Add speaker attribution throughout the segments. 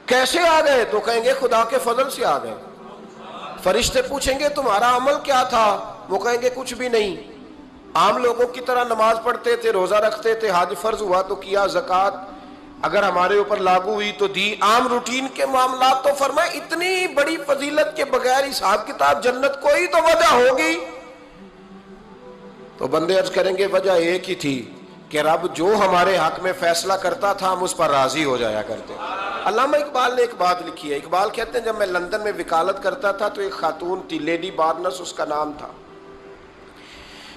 Speaker 1: کیسے آ گئے؟ تو کہیں گے خدا کے فضل سے آ گئے۔ فرشتے پوچھیں گے تمہارا عمل کیا تھا؟ وہ کہیں گے کچھ بھی نہیں، عام لوگوں کی طرح نماز پڑھتے تھے، روزہ رکھتے تھے، حج فرض ہوا تو کیا، زکوٰۃ اگر ہمارے اوپر لاگو ہوئی تو دی، عام روٹین کے معاملات۔ تو فرمائے اتنی بڑی فضیلت کے بغیر حساب کتاب جنت کوئی تو وجہ ہوگی۔ تو بندے عرض کریں گے وجہ ایک ہی تھی کہ رب جو ہمارے حق میں فیصلہ کرتا تھا ہم اس پر راضی ہو جایا کرتے۔ علامہ اقبال نے ایک بات لکھی ہے، اقبال کہتے ہیں جب میں لندن میں وکالت کرتا تھا تو ایک خاتون تھی، لیڈی بارنس اس کا نام تھا،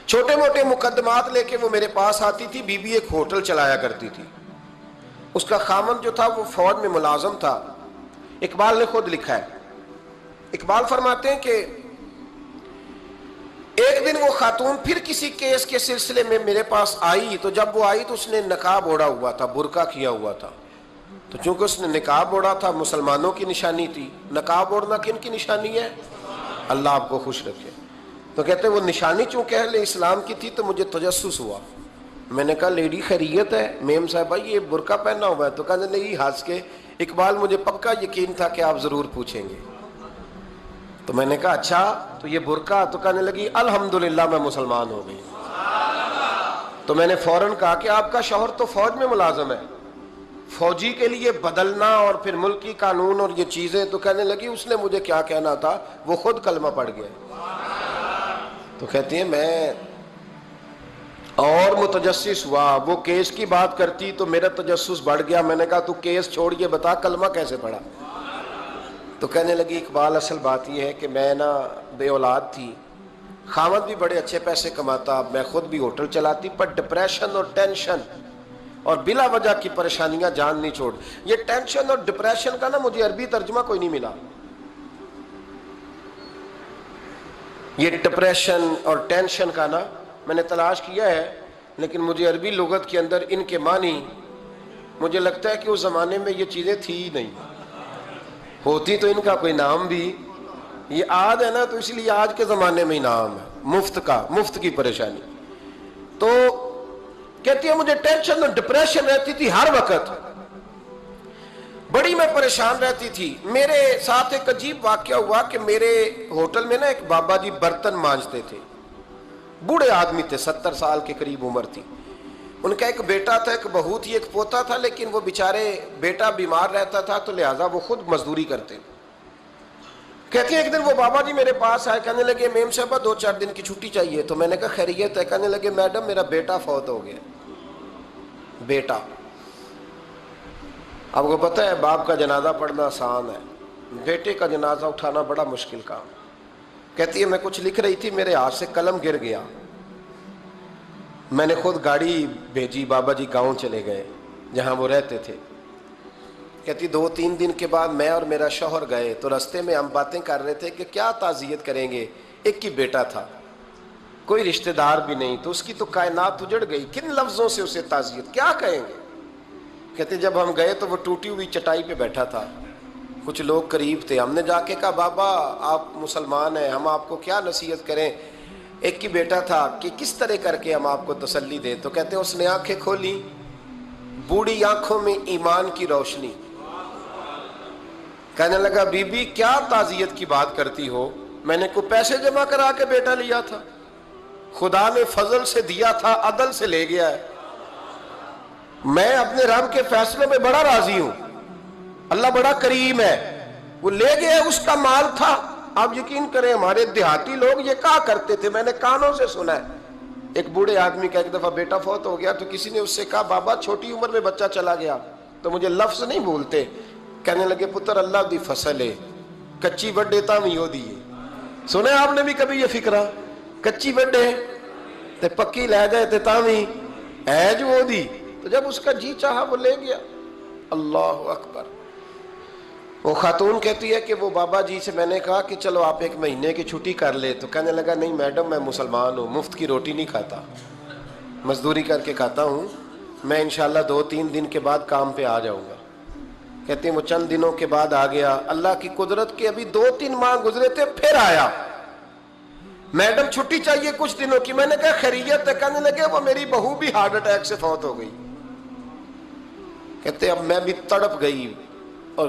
Speaker 1: چھوٹے موٹے مقدمات لے کے وہ میرے پاس آتی تھی۔ بی بی ایک ہوٹل چلایا کرتی تھی، اس کا خامن جو تھا وہ فوج میں ملازم تھا۔ اقبال نے خود لکھا ہے، اقبال فرماتے ہیں کہ ایک دن وہ خاتون پھر کسی کیس کے سلسلے میں میرے پاس آئی، تو جب وہ آئی تو اس نے نقاب اوڑھا ہوا تھا، برقع کیا ہوا تھا۔ تو چونکہ اس نے نقاب اوڑھا تھا مسلمانوں کی نشانی تھی، نقاب اوڑھنا کن کی نشانی ہے؟ اللہ آپ کو خوش رکھے۔ تو کہتے ہیں وہ نشانی چونکہ اہل اسلام کی تھی تو مجھے تجسس ہوا۔ میں نے کہا لیڈی خیریت ہے؟ میم صاحبہ یہ برقع پہنا ہوا ہے؟ تو کہنے لگی ہنس کے اقبال مجھے پکا یقین تھا کہ آپ ضرور پوچھیں گے۔ تو میں نے کہا اچھا تو یہ برقع؟ تو کہنے لگی الحمدللہ میں مسلمان ہو گئی۔ تو میں نے فوراً کہا کہ آپ کا شوہر تو فوج میں ملازم ہے، فوجی کے لیے بدلنا اور پھر ملکی قانون اور یہ چیزیں۔ تو کہنے لگی اس نے مجھے کیا کہنا تھا، وہ خود کلمہ پڑھ گیا۔ تو کہتی ہیں میں اور متجسس ہوا، وہ کیس کی بات کرتی تو میرا تجسس بڑھ گیا۔ میں نے کہا تو کیس چھوڑ یہ بتا کلمہ کیسے پڑھا؟ تو کہنے لگی اقبال اصل بات یہ ہے کہ میں نا بے اولاد تھی، خاوند بھی بڑے اچھے پیسے کماتا، میں خود بھی ہوٹل چلاتی، پر ڈپریشن اور ٹینشن اور بلا وجہ کی پریشانیاں جان نہیں چھوڑ۔ یہ ٹینشن اور ڈپریشن کا نا مجھے عربی ترجمہ کوئی نہیں ملا۔ یہ ڈپریشن اور ٹینشن کا نا میں نے تلاش کیا ہے، لیکن مجھے عربی لغت کے اندر ان کے معنی مجھے لگتا ہے کہ اس زمانے میں یہ چیزیں تھی ہی نہیں، ہوتی تو ان کا کوئی نام بھی، یہ آج ہے نا تو اس لیے آج کے زمانے میں ہی نام ہے مفت کا، مفت کی پریشانی۔ تو کہتی ہے مجھے ٹینشن اور ڈپریشن رہتی تھی ہر وقت، بڑی میں پریشان رہتی تھی۔ میرے ساتھ ایک عجیب واقعہ ہوا کہ میرے ہوٹل میں نا ایک بابا جی برتن مانجتے تھے، بوڑھے آدمی تھے، 70 سال کے قریب عمر تھی۔ ان کا ایک بیٹا تھا، ایک بہو تھی، ایک پوتا تھا، لیکن وہ بیچارے بیٹا بیمار رہتا تھا تو لہٰذا وہ خود مزدوری کرتے۔ کہتی ہیں ایک دن وہ بابا جی میرے پاس آئے، کہنے لگے میم صاحبہ 2-4 دن کی چھٹی چاہیے۔ تو میں نے کہا خیریت ہے؟ کہنے لگے میڈم میرا بیٹا فوت ہو گیا۔ بیٹا، آپ کو پتہ ہے باپ کا جنازہ پڑھنا آسان ہے، بیٹے کا جنازہ اٹھانا بڑا مشکل کام۔ کہتی ہے میں کچھ لکھ رہی تھی، میرے ہاتھ سے قلم گر گیا، میں نے خود گاڑی بھیجی، بابا جی گاؤں چلے گئے جہاں وہ رہتے تھے۔ کہتی 2-3 دن کے بعد میں اور میرا شوہر گئے تو رستے میں ہم باتیں کر رہے تھے کہ کیا تعزیت کریں گے، ایک ہی بیٹا تھا، کوئی رشتہ دار بھی نہیں، تو اس کی تو کائنات اجڑ گئی، کن لفظوں سے اسے تعزیت کیا کہیں گے۔ کہتے جب ہم گئے تو وہ ٹوٹی ہوئی چٹائی پہ بیٹھا تھا، کچھ لوگ قریب تھے، ہم نے جا کے کہا بابا آپ مسلمان ہیں، ہم آپ کو کیا نصیحت کریں، ایک ہی بیٹا تھا، کہ کس طرح کر کے ہم آپ کو تسلی دیں۔ تو کہتے ہیں اس نے آنکھیں کھولی، بوڑھی آنکھوں میں ایمان کی روشنی، کہنے لگا بی بی کیا تعزیت کی بات کرتی ہو، میں نے کوئی پیسے جمع کرا کے بیٹا لیا تھا، خدا نے فضل سے دیا تھا، عدل سے لے گیا ہے، میں اپنے رب کے فیصلے میں بڑا راضی ہوں، اللہ بڑا کریم ہے، وہ لے گیا، اس کا مال تھا۔ آپ یقین کریں ہمارے دیہاتی لوگ یہ کہا کرتے تھے، میں نے کانوں سے سنا ہے، ایک بوڑھے آدمی کا ایک دفعہ بیٹا فوت ہو گیا تو کسی نے اس سے کہا بابا چھوٹی عمر میں بچہ چلا گیا، تو مجھے لفظ نہیں بھولتے، کہنے لگے پتر اللہ دی فصل ہے، کچی وڈے تاویں ہو دیئے۔ سنے آپ نے بھی کبھی یہ فکرہ، کچی وڈے تے پکی لے جائے تے تاویں ہے جو ہو دی، تو جب اس کا جی چاہا وہ لے گیا۔ اللہ اکبر۔ وہ خاتون کہتی ہے کہ وہ بابا جی سے میں نے کہا کہ چلو آپ 1 مہینے کی چھٹی کر لے، تو کہنے لگا نہیں میڈم میں مسلمان ہوں، مفت کی روٹی نہیں کھاتا، مزدوری کر کے کھاتا ہوں، میں انشاءاللہ 2-3 دن کے بعد کام پہ آ جاؤں گا۔ کہتے ہیں وہ چند دنوں کے بعد آ گیا، اللہ کی قدرت کے ابھی 2-3 ماہ گزرے تھے پھر آیا، میڈم چھٹی چاہیے کچھ دنوں کی، میں نے کہا خیریت ہے، کہنے لگے وہ میری بہو بھی ہارٹ اٹیک سے فوت ہو گئی۔ کہتے اب میں بھی تڑپ گئی اور